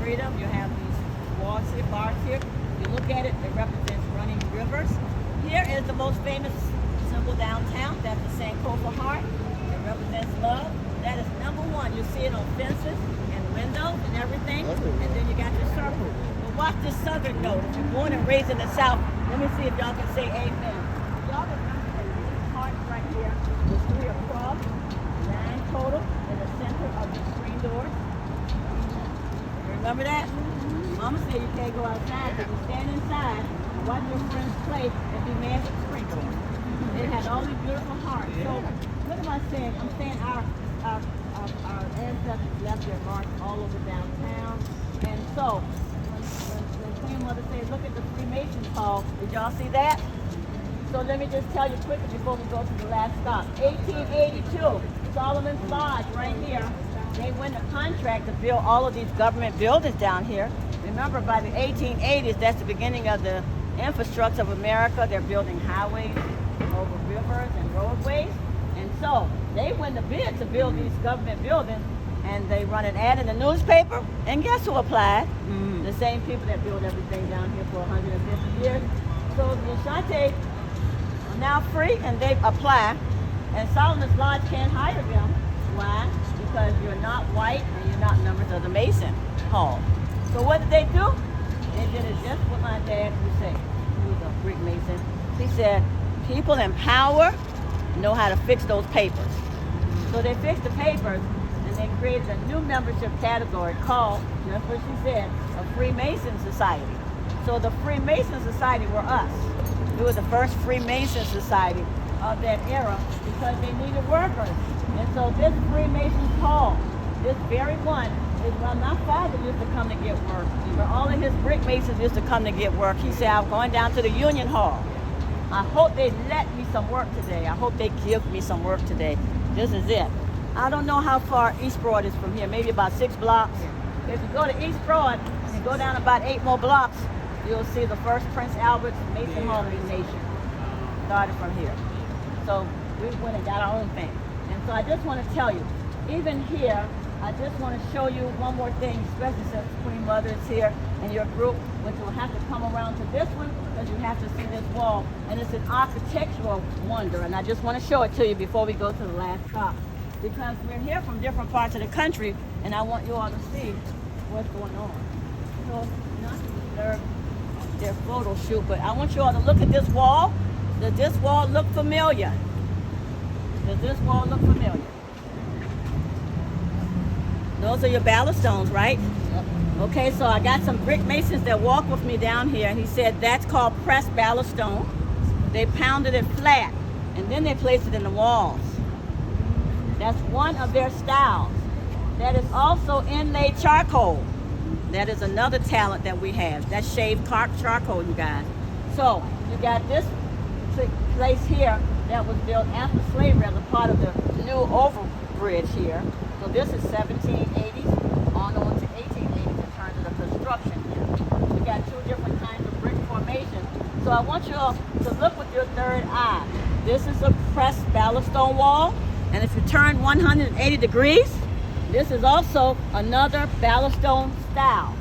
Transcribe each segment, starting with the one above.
freedom. You have these walls here, bars here. You look at it, it represents running rivers. Here is the most famous symbol downtown. That's the Sankofa heart. It represents love. That is number one. You see it on fences and windows and everything. And then you got your circle. But watch this southern note. If you're born and raised in the South, let me see if y'all can say amen. Y'all remember that these hearts right here, there's 3 across, 9 total in the center of the screen doors. Remember that? Mama said you can't go outside, but you stand inside, watch your friends play, and be magic sprinkles. It had all these beautiful hearts. So what am I saying? I'm saying our ancestors left their marks all over downtown. And so when Queen Mother said, look at the Freemasons Hall, did y'all see that? So let me just tell you quickly before we go to the last stop. 1882, Solomon's Lodge right here. They win the contract to build all of these government buildings down here. Remember, by the 1880s, that's the beginning of the infrastructure of America. They're building highways over rivers and roadways. And so they win the bid to build these government buildings, and they run an ad in the newspaper. And guess who applied? The same people that built everything down here for 150 years. So the Ashanti are now free, and they apply. And Solomon's Lodge can't hire them. Why? Because you're not white and you're not members of the Mason Hall. So what did they do? They did it just what my dad would say. He was a Greek Mason. He said, people in power know how to fix those papers. So they fixed the papers, and they created a new membership category called, that's what she said, a Freemason Society. So the Freemason Society were us. We were the first Freemason Society of that era because they needed workers. And so this Freemasons Hall, this very one, is where my father used to come to get work. Where all of his brick masons used to come to get work. He said, I'm going down to the Union Hall. I hope they let me some work today. I hope they give me some work today. This is it. I don't know how far East Broad is from here, maybe about 6 blocks. If you go to East Broad and go down about 8 more blocks, you'll see the first Prince Albert's Mason Hall of the Nation. Started from here. So we went and got our own thing. And so I just want to tell you, even here, I just want to show you one more thing, especially since Queen Mother is here and your group, but you'll have to come around to this one because you have to see this wall. And it's an architectural wonder. And I just want to show it to you before we go to the last stop. Because we're here from different parts of the country, and I want you all to see what's going on. So, not to disturb their photo shoot, but I want you all to look at this wall. Does this wall look familiar? Does this wall look familiar? Those are your ballast-stones, right? Yep. Okay, so I got some brick masons that walk with me down here, and he said that's called pressed ballast-stone. They pounded it flat, and then they placed it in the walls. That's one of their styles. That is also inlaid charcoal. That is another talent that we have. That's shaved charcoal, you guys. So you got this place here that was built after slavery as a part of the new overbridge here. So this is 1780s on to 1880s in terms of the construction here. We got 2 different kinds of brick formation. So I want you all to look with your third eye. This is a pressed ballast-stone wall. And if you turn 180 degrees, this is also another ballast-stone style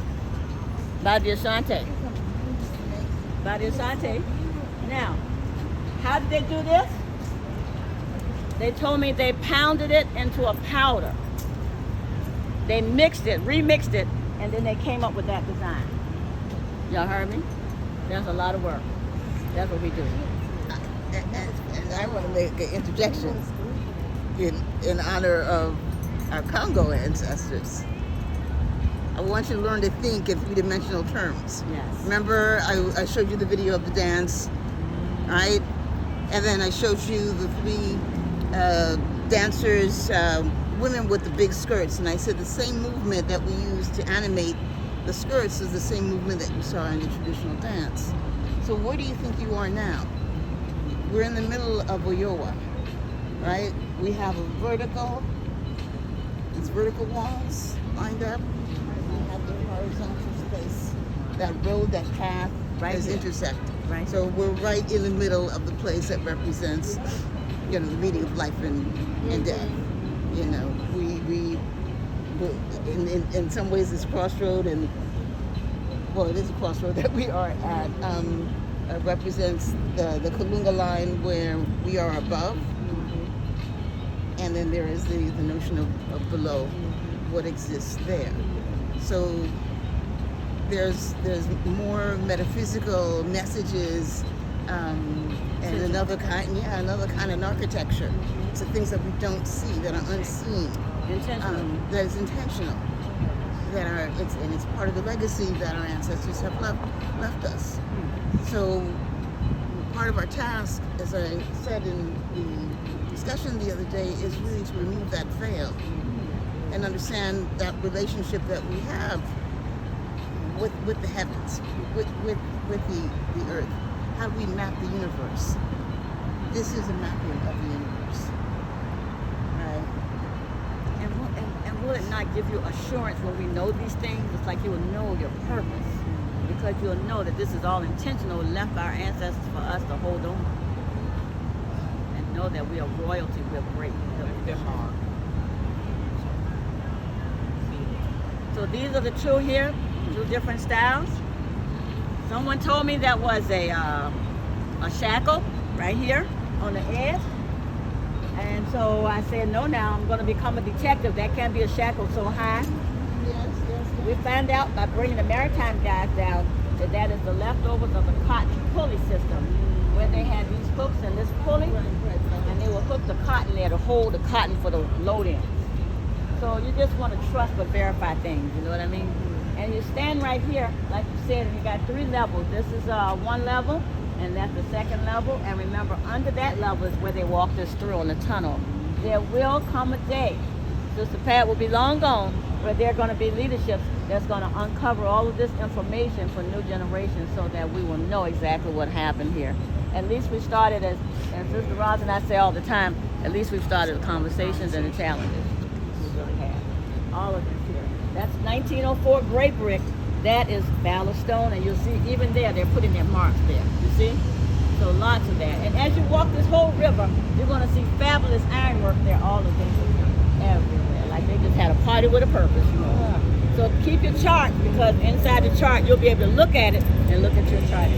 by the Ashanti. By the Ashanti. Now, how did they do this? They told me they pounded it into a powder. They mixed it, remixed it, and then they came up with that design. Y'all heard me? That's a lot of work. That's what we do. And I want to make an interjection in honor of our Congo ancestors. I want you to learn to think in 3-dimensional terms. Yes. Remember, I showed you the video of the dance, right? And then I showed you the 3 dancers, women with the big skirts, and I said the same movement that we use to animate the skirts is the same movement that you saw in the traditional dance. So where do you think you are now? We're in the middle of Oyowa, right? We have these vertical walls lined up. We have the horizontal space. That road, that path is intersecting. Right. So we're right in the middle of the place that represents, the meaning of life and death. in some ways it's crossroad, and well, it is a crossroad that we are at. Represents the Kalunga line where we are above, and then there is the notion of below, what exists there. So there's more metaphysical messages, and another kind of architecture. So things that we don't see, that are unseen, that is intentional, and it's part of the legacy that our ancestors have left us. So part of our task, as I said in the discussion the other day, is really to remove that veil and understand that relationship that we have with the heavens, with the earth. How do we map the universe? This is a mapping of the universe, right? And will it not give you assurance when we know these things? It's like you will know your purpose, because you'll know that this is all intentional, left by our ancestors for us to hold on. And know that we are royalty, we're great. So these are the two here, two different styles. Someone told me that was a shackle right here on the edge. And so I said, no, now I'm going to become a detective. That can't be a shackle so high. Yes. We found out by bringing the maritime guys down that is the leftovers of the cotton pulley system, where they had these hooks and this pulley, and they will hook the cotton there to hold the cotton for the load-in. So you just want to trust but verify things, you know what I mean? And you stand right here, like you said, and you got 3 levels. This is one level, and that's the second level. And remember, under that level is where they walked us through on the tunnel. There will come a day, Sister Pat will be long gone, where there are going to be leaderships that's going to uncover all of this information for new generations so that we will know exactly what happened here. At least we started, as Sister Roz and I say all the time, at least we've started the conversations and the challenges we're going to have. All of this here. That's 1904 gray brick. That is ballast stone, and you'll see even there they're putting their marks there. You see? So lots of that. And as you walk this whole river, you're going to see fabulous ironwork there. All of things everywhere. Like they just had a party with a purpose, you know. So keep your chart, because inside the chart you'll be able to look at it and look at your chart.